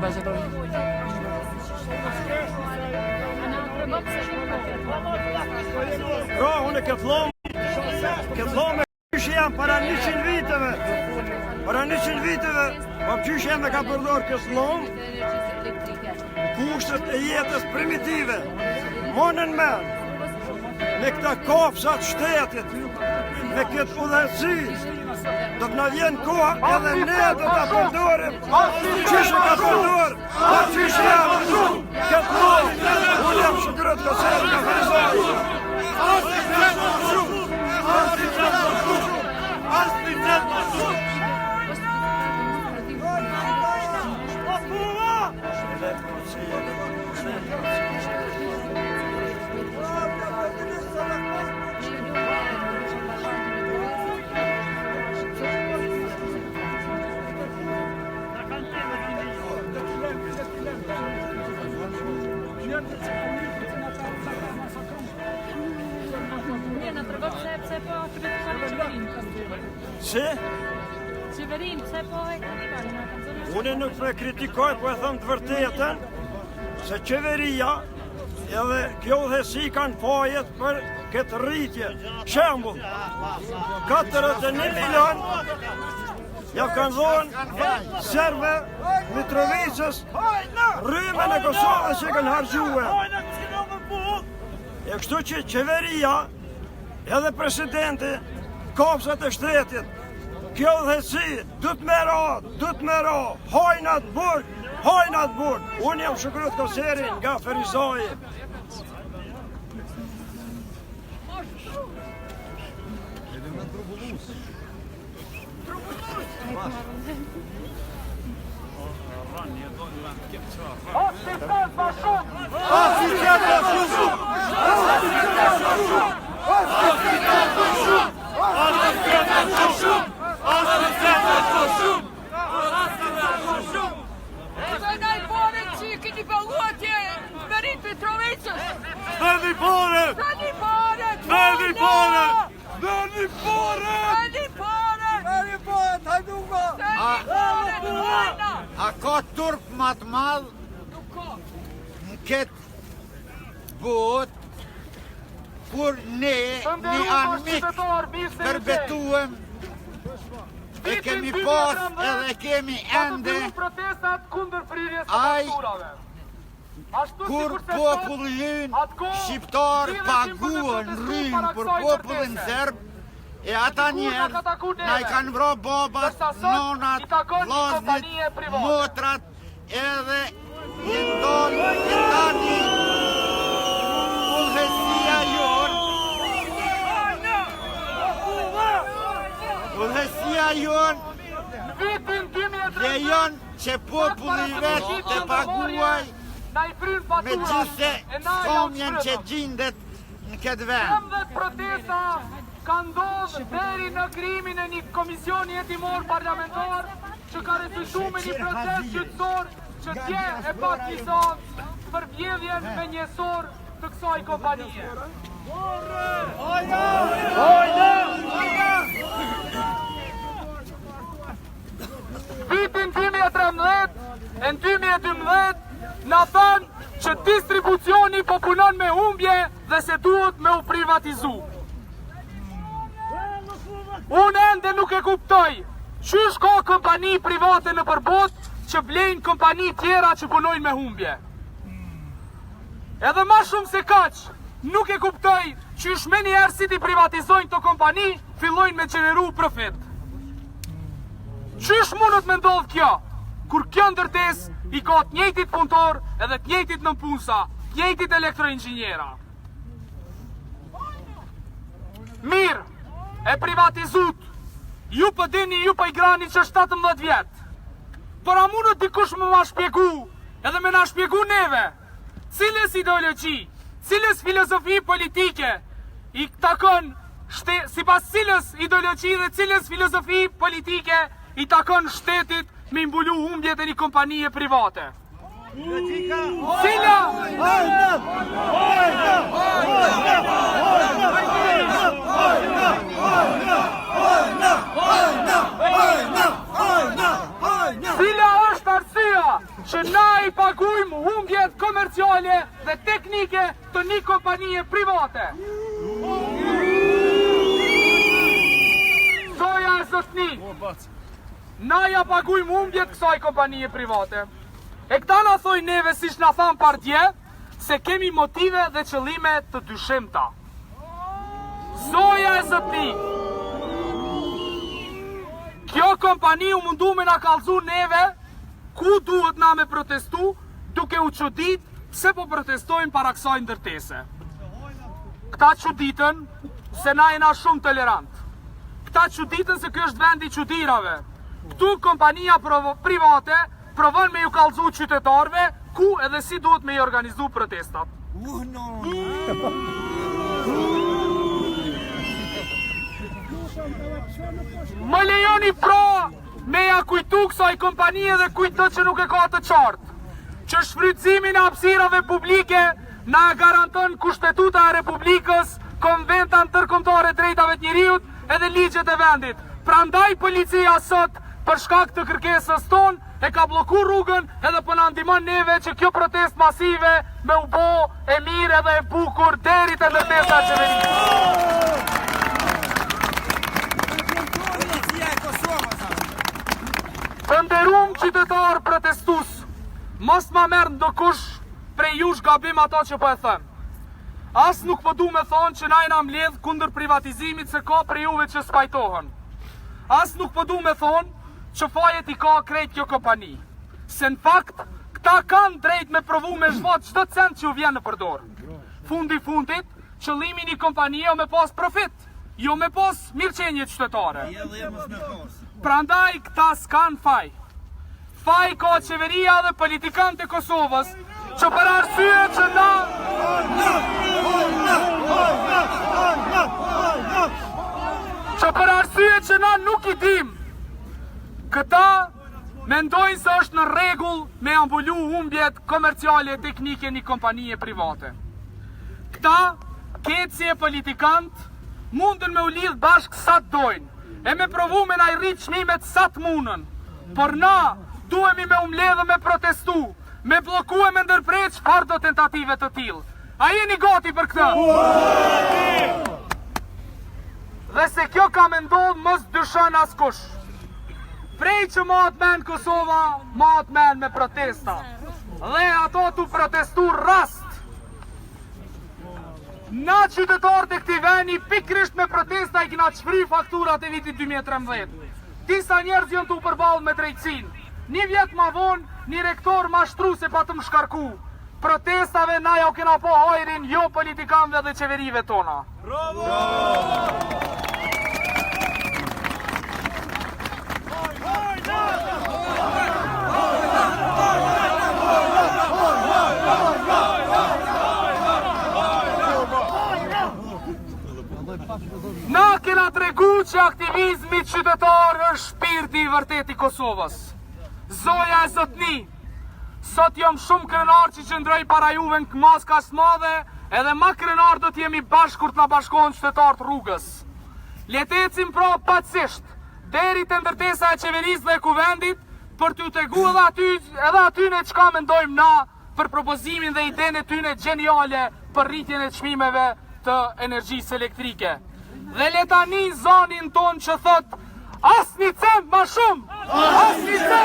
Pra, unë e këtë lomë qyshë jam para 100 viteve. Para 100 viteve, po qyshë jam e ka përdor këtë lomë, kushtet e jetës primitive. Monën men, me këta kopsat shtetit, me këtë udhësi, do të na vjen koha edhe ne do ta përdorim. Qyshë ka përdor, po qyshë jam këtë lomë. Unë jam Shukrët Koseri nga Ferizaj. Si? Qeverin, pse po e kritikojnë? Unë nuk me kritikoj, po e thëmë të vërtetën, se qeveria edhe kjo udhësi kanë fajet për këtë rritje. Shembull, 41 milion ja kanë dhonë serve Mitrovicës rrymën e Kosovës që kanë harxhue. E kështu që qeveria edhe presidenti, kopsat e shtetit, kjo udhësi du të mero, hojnat burg. Unë jam Shukrët Koseri nga Ferizaj. A ka turp ma të madh në këtë botë kur ne një anmik përbetuem e kemi pas edhe kemi ende aj kur populli shqiptar paguën rrymë për popullin serb. E ata njerë na I kanë vro babat, nonat, vllaznit, motrat, edhe I ndonë e tani udhësia jon lejon që populli vetë të paguaj me gjithse thomjen që gjindet në këtë vend. Ka ndodhë deri në krimin e një komisioni jetimor parlamentar që ka rezultu me një proces qytetor që dje e pakisat për vjedhjen me njësor të kësaj kompanije. Vitin 2013 e në 2012 na thënë që distribucioni po punon me humbje dhe se duhet me u privatizu. Unë ende nuk e kuptoj, qysh ka kompani private në përbot që blejnë kompani tjera që punojnë me humbje. Edhe ma shumë se kaq, nuk e kuptoj qysh me njerë si ti privatizojnë të kompani, fillojnë me gjeneru profit. Qysh mundët me ndodhë kjo, kur kjo ndërtes I ka të njëjtit punëtor edhe të njëjtit nënpunësa, të njëjtit elektroinxhinjera. Mirë, e privatizut, ju për dini, ju për I grani që 17 vjetë. Por a mundët dikush më ma shpjegu, edhe me na shpjegu neve, cilës ideologi, cilës filozofi politike I takon, si pas cilës ideologi dhe cilës filozofi politike I takon shtetit me mbulu humbjet e një kompanije private. Cila? Cila është arsyeja që na i pagujmë humbjet komerciale dhe teknike të një kompanije private. Zoja e zotni, na ja pagujmë humbjet kësaj kompanije private. E këta na thoj neve, siç na thamë partje, se kemi motive dhe qëllime të dyshimta. Zoja e zotni, kjo kompani u mundu me na kallëzu neve ku duhet na me protestu, duke u çudit pse po protestojmë para kësaj ndërtese. Këta çuditën se na jena shumë tolerant. Këta çuditën se ky është vendi i çudirave. Këtu kompania private provon me ju kallëzu qytetarëve ku edhe si duhet me i organizu protestat. Më lejoni pra me ja kujtu kësaj kompanije dhe kujto që nuk e ka të qartë, që shfrytëzimin e hapësirave publike na garanton Kushtetuta e Republikës, Konventa Ndërkombëtare Drejtave të Njerëzit edhe ligjet e vendit. Prandaj policia sot, për shkak të kërkesës tonë, e ka bloku rrugën edhe po na ndihmon neve që kjo protestë masive me u bë e mirë edhe e bukur deri te ndërtesa e qeverisë. Të nderuam qytetar protestus, mos ma merr ndokush prej jush gabim ato që po e thëm. As nuk po du me thonë që na jena mbledh kundër privatizimit se ka prej juve që spajtohen. As nuk po du me thonë që fajet i ka krejt kjo kompani. Se në fakt, këta kanë drejt me provu me zhvat çdo cent që ju vjen në përdor. Fundi fundit, qëllimi një kompani jo me pas profit, jo me pas mirëqenje qytetare. Prandaj këta s'kan faj. Faj ka qeveria dhe politikant e Kosovës, që për arsye që na nuk i dim. Këta mendojnë se është në rregull me ambulu humbjet komerciale e teknike një kompanije private. Këta, keci e politikant, mundën me u lidh bashkë sa të dojnë, e me provu me na i rrit çmimet sa të munën. Por na duhemi me umledhë me protestu, me bloku e me ndërprej çfarë do tentative të tillë. A jeni gati për këtë? Dhe se kjo ka me ndodhë mos dyshon askush. Prej që ma atë men Kosova, ma atë men me protesta. Dhe ato të protestu rast. Na qytetarët e këtij veni pikrisht me protesta i kina çfry fakturat e vitit 2013. Disa njerëz janë të u përballë me drejtësinë. Një vjet ma vonë, një rektor mashtru se pa të më shkarku. Protestave na ja u kena po hajrin jo politikanëve dhe qeverive tona. Na kena tregu që aktivizmi qytetar është shpirti i vërtet i Kosovës. Zoja e zotni, sot jam shumë krenar që qëndroj para juve në këmas ka s'madhe, edhe ma krenar do t'jemi bashkur t'na bashkohen qytetarët rrugës. Letecim pra patsisht, deri të ndërtesa e qeverisë dhe e kuvendit, për t'ju tegu edhe atyne çka mendojmë na për propozimin dhe idenë e tyne gjeniale për rritjen e çmimeve të energjisë elektrike. Dhe letani zonin ton që thot, as një cent ma shumë, as një cent